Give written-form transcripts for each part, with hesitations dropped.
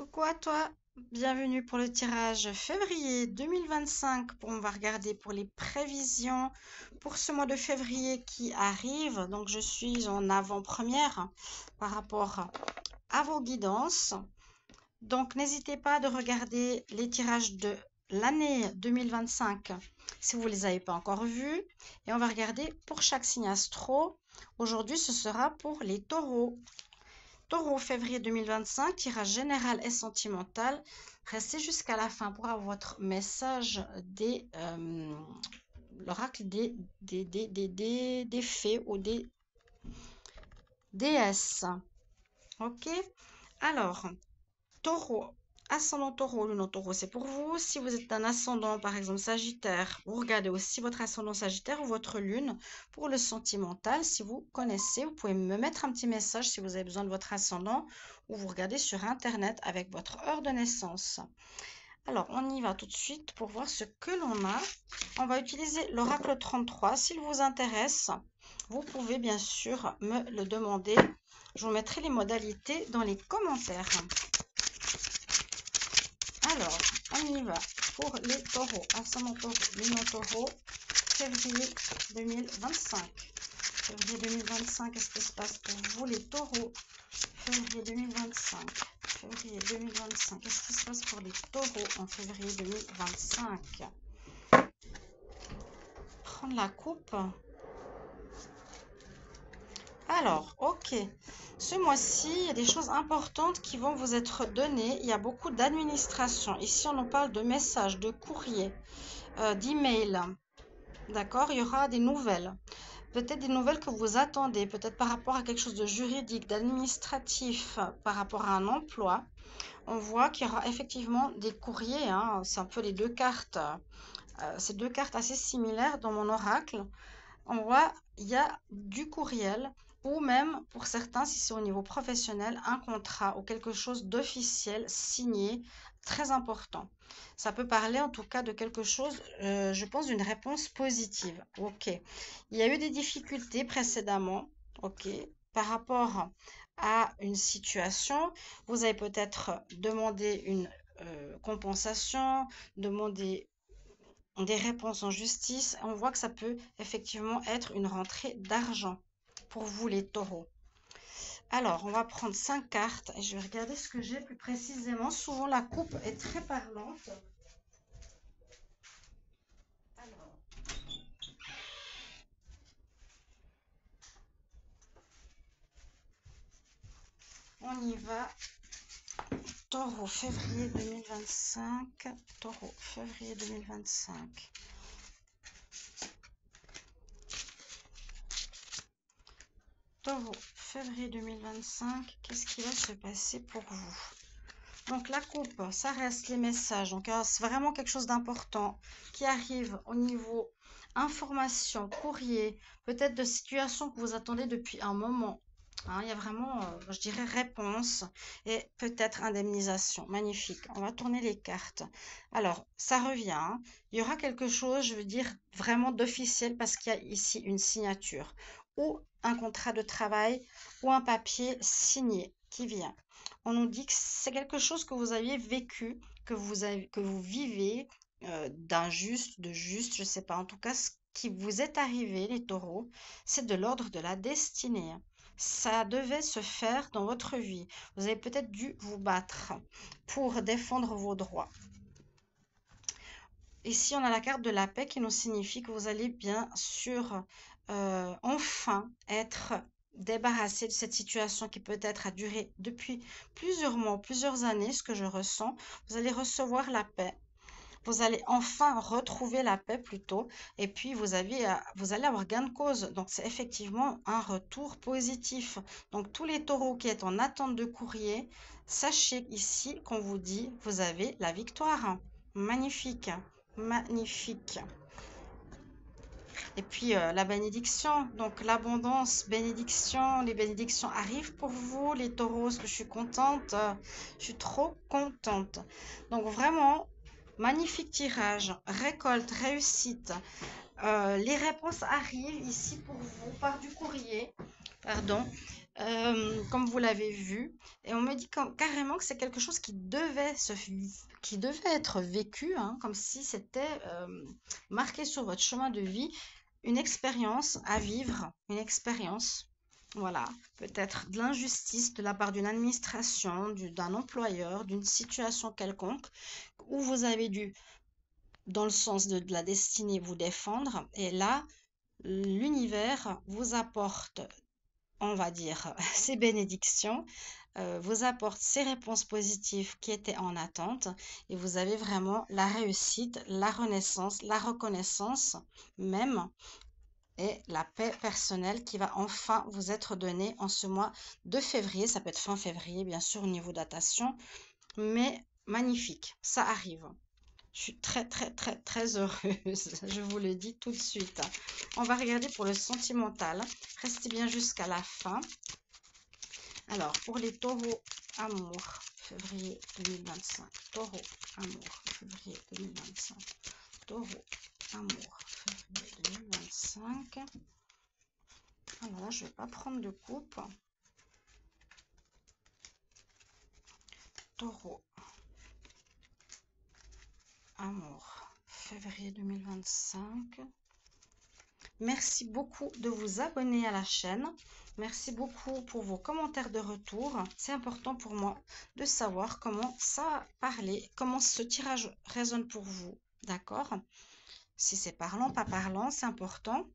Coucou à toi, bienvenue pour le tirage février 2025. On va regarder pour les prévisions pour ce mois de février qui arrive. Donc je suis en avant-première par rapport à vos guidances. Donc n'hésitez pas de regarder les tirages de l'année 2025 si vous ne les avez pas encore vus. Et on va regarder pour chaque signe astro. Aujourd'hui ce sera pour les taureaux. Taureau, février 2025, tirage général et sentimental. Restez jusqu'à la fin pour avoir votre message des l'oracle des fées ou des déesses. Ok? Alors, taureau, ascendant taureau, lunaire taureau, c'est pour vous. Si vous êtes un ascendant, par exemple sagittaire, vous regardez aussi votre ascendant sagittaire ou votre lune pour le sentimental. Si vous connaissez, vous pouvez me mettre un petit message si vous avez besoin de votre ascendant ou vous regardez sur internet avec votre heure de naissance. Alors, on y va tout de suite pour voir ce que l'on a. On va utiliser l'oracle 33. S'il vous intéresse, vous pouvez bien sûr me le demander. Je vous mettrai les modalités dans les commentaires. Alors, on y va pour les taureaux, ascendant taureau, lunaire taureau, février 2025. Février 2025, qu'est-ce qui se passe pour vous les taureaux? Février 2025. Février 2025, qu'est-ce qui se passe pour les taureaux en février 2025? Prendre la coupe. Alors, ok. Ce mois-ci, il y a des choses importantes qui vont vous être données. Il y a beaucoup d'administration. Ici, on en parle de messages, de courriers, d'emails. D'accord? Il y aura des nouvelles. Peut-être des nouvelles que vous attendez, peut-être par rapport à quelque chose de juridique, d'administratif, par rapport à un emploi. On voit qu'il y aura effectivement des courriers, hein. C'est un peu les deux cartes. Ces deux cartes assez similaires dans mon oracle. On voit il y a du courriel ou même pour certains, si c'est au niveau professionnel, un contrat ou quelque chose d'officiel signé, très important. Ça peut parler en tout cas de quelque chose, je pense, d'une réponse positive. Ok. Il y a eu des difficultés précédemment, ok, par rapport à une situation. Vous avez peut-être demandé une compensation, demandé des réponses en justice. On voit que ça peut effectivement être une rentrée d'argent pour vous les taureaux. Alors, on va prendre 5 cartes et je vais regarder ce que j'ai plus précisément. Souvent, la coupe est très parlante. Alors, on y va. Taureau, février 2025. Taureau, février 2025. Taureau, février 2025. Qu'est-ce qui va se passer pour vous? Donc la coupe, ça reste les messages. Donc c'est vraiment quelque chose d'important qui arrive au niveau information, courrier, peut-être de situations que vous attendez depuis un moment. Hein, il y a vraiment, je dirais, réponse et peut-être indemnisation. Magnifique. On va tourner les cartes. Alors, ça revient. Hein. Il y aura quelque chose, je veux dire, vraiment d'officiel parce qu'il y a ici une signature ou un contrat de travail ou un papier signé qui vient. On nous dit que c'est quelque chose que vous aviez vécu, que vous vivez, d'injuste, de juste, je sais pas. En tout cas, ce qui vous est arrivé, les taureaux, c'est de l'ordre de la destinée. Ça devait se faire dans votre vie. Vous avez peut-être dû vous battre pour défendre vos droits. Ici, on a la carte de la paix qui nous signifie que vous allez bien sûr enfin être débarrassé de cette situation qui peut-être a duré depuis plusieurs mois, plusieurs années, ce que je ressens. Vous allez recevoir la paix. Vous allez enfin retrouver la paix plutôt. Et puis, vous allez avoir gain de cause. Donc, c'est effectivement un retour positif. Donc, tous les taureaux qui sont en attente de courrier, sachez ici qu'on vous dit, vous avez la victoire. Magnifique. Magnifique. Et puis la bénédiction, donc l'abondance, bénédiction, les bénédictions arrivent pour vous, les taureaux, parce que je suis contente, je suis trop contente. Donc vraiment, magnifique tirage, récolte, réussite. Les réponses arrivent ici pour vous par du courrier, pardon. comme vous l'avez vu. Et on me dit carrément que c'est quelque chose qui devait être vécu, hein, comme si c'était marqué sur votre chemin de vie, une expérience à vivre, une expérience. Voilà, peut-être de l'injustice de la part d'une administration, d'un employeur, d'une situation quelconque, où vous avez dû, dans le sens de la destinée, vous défendre. Et là, l'univers vous apporte, on va dire, ces bénédictions, vous apporte ces réponses positives qui étaient en attente, et vous avez vraiment la réussite, la renaissance, la reconnaissance même, et la paix personnelle qui va enfin vous être donnée en ce mois de février. Ça peut être fin février, bien sûr, au niveau datation, mais magnifique, ça arrive. Je suis très, très, très, très heureuse. Je vous le dis tout de suite. On va regarder pour le sentimental. Restez bien jusqu'à la fin. Alors, pour les taureaux, amour, février 2025. Taureau, amour, février 2025. Taureau, amour, février 2025. Alors là, je ne vais pas prendre de coupe. Taureau, amour, février 2025. Merci beaucoup de vous abonner à la chaîne. Merci beaucoup pour vos commentaires de retour. C'est important pour moi de savoir comment ça a parlé, comment ce tirage résonne pour vous. D'accord? Si c'est parlant, pas parlant, c'est important.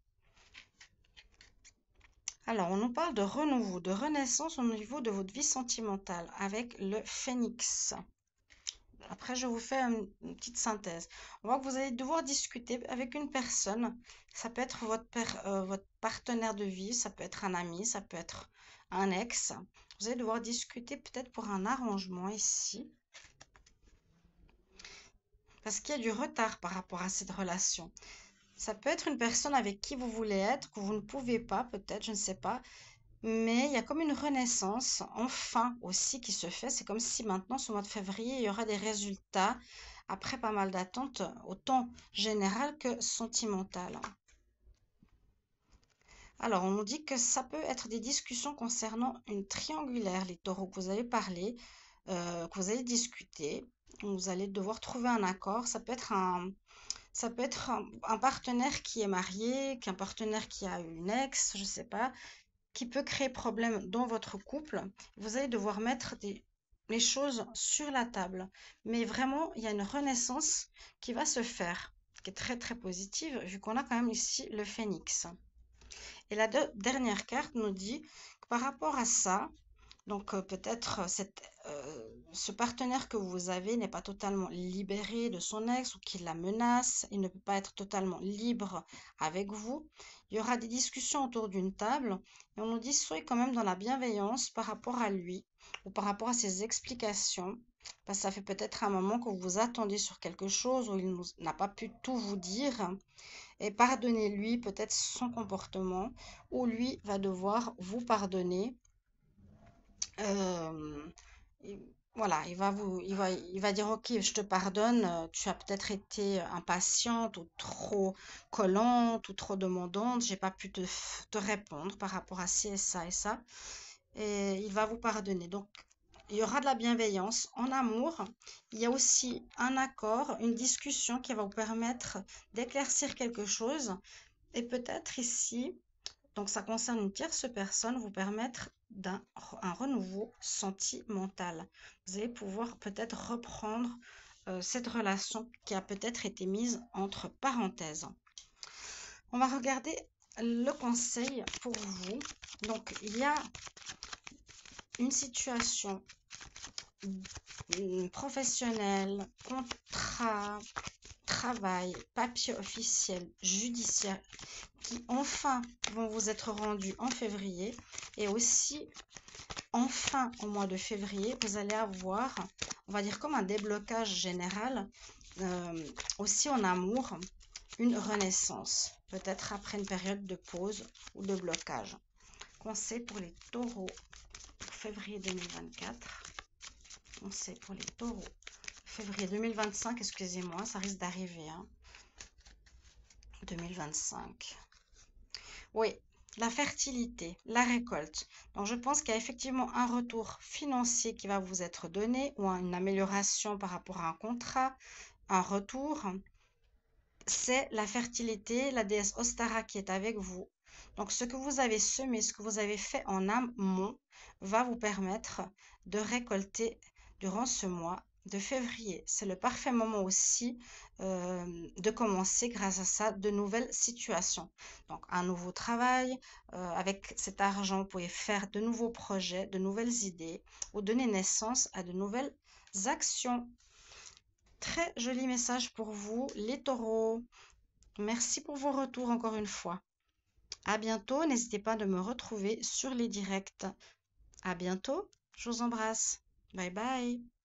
Alors, on nous parle de renouveau, de renaissance au niveau de votre vie sentimentale avec le phénix. Après, je vous fais une petite synthèse. On voit que vous allez devoir discuter avec une personne. Ça peut être votre partenaire de vie, ça peut être un ami, ça peut être un ex. Vous allez devoir discuter peut-être pour un arrangement ici. Parce qu'il y a du retard par rapport à cette relation. Ça peut être une personne avec qui vous voulez être, que vous ne pouvez pas, peut-être, je ne sais pas. Mais il y a comme une renaissance, enfin aussi, qui se fait. C'est comme si maintenant, ce mois de février, il y aura des résultats après pas mal d'attentes, autant générales que sentimentales. Alors, on nous dit que ça peut être des discussions concernant une triangulaire, les taureaux, que vous allez parler, que vous allez discuter. Vous allez devoir trouver un accord. Ça peut être un partenaire qui est marié, qu'un partenaire qui a une ex, je ne sais pas, qui peut créer problème dans votre couple. Vous allez devoir mettre les choses sur la table. Mais vraiment, il y a une renaissance qui va se faire, qui est très très positive, vu qu'on a quand même ici le phénix. Et la dernière carte nous dit que par rapport à ça, donc peut-être ce partenaire que vous avez n'est pas totalement libéré de son ex ou qu'il la menace, il ne peut pas être totalement libre avec vous. Il y aura des discussions autour d'une table et on nous dit soyez quand même dans la bienveillance par rapport à lui ou par rapport à ses explications. Parce que ça fait peut-être un moment que vous vous attendez sur quelque chose où il n'a pas pu tout vous dire. Et pardonnez-lui peut-être son comportement ou lui va devoir vous pardonner. Euh, et voilà, il va dire, ok, je te pardonne, tu as peut-être été impatiente ou trop collante ou trop demandante, j'ai pas pu te répondre par rapport à ci et ça et ça, et il va vous pardonner. Donc, il y aura de la bienveillance en amour. Il y a aussi un accord, une discussion qui va vous permettre d'éclaircir quelque chose, et peut-être ici, donc ça concerne une tierce personne, vous permettre un renouveau sentimental. Vous allez pouvoir peut-être reprendre cette relation qui a peut-être été mise entre parenthèses. On va regarder le conseil pour vous. Donc il y a une situation professionnelle, contrat, travail, papier officiel, judiciaire, qui enfin vont vous être rendus en février. Et aussi, enfin, au mois de février, vous allez avoir, on va dire comme un déblocage général, aussi en amour, une renaissance. Peut-être après une période de pause ou de blocage. Conseil pour les taureaux pour février 2024. Conseil pour les taureaux. Février 2025, excusez-moi, ça risque d'arriver. 2025. Oui, la fertilité, la récolte. Donc, je pense qu'il y a effectivement un retour financier qui va vous être donné ou une amélioration par rapport à un contrat, un retour. C'est la fertilité, la déesse Ostara qui est avec vous. Donc, ce que vous avez semé, ce que vous avez fait en amont va vous permettre de récolter durant ce mois de février. C'est le parfait moment aussi de commencer grâce à ça de nouvelles situations. Donc, un nouveau travail. Avec cet argent, vous pouvez faire de nouveaux projets, de nouvelles idées ou donner naissance à de nouvelles actions. Très joli message pour vous, les taureaux. Merci pour vos retours encore une fois. À bientôt. N'hésitez pas de me retrouver sur les directs. À bientôt. Je vous embrasse. Bye bye.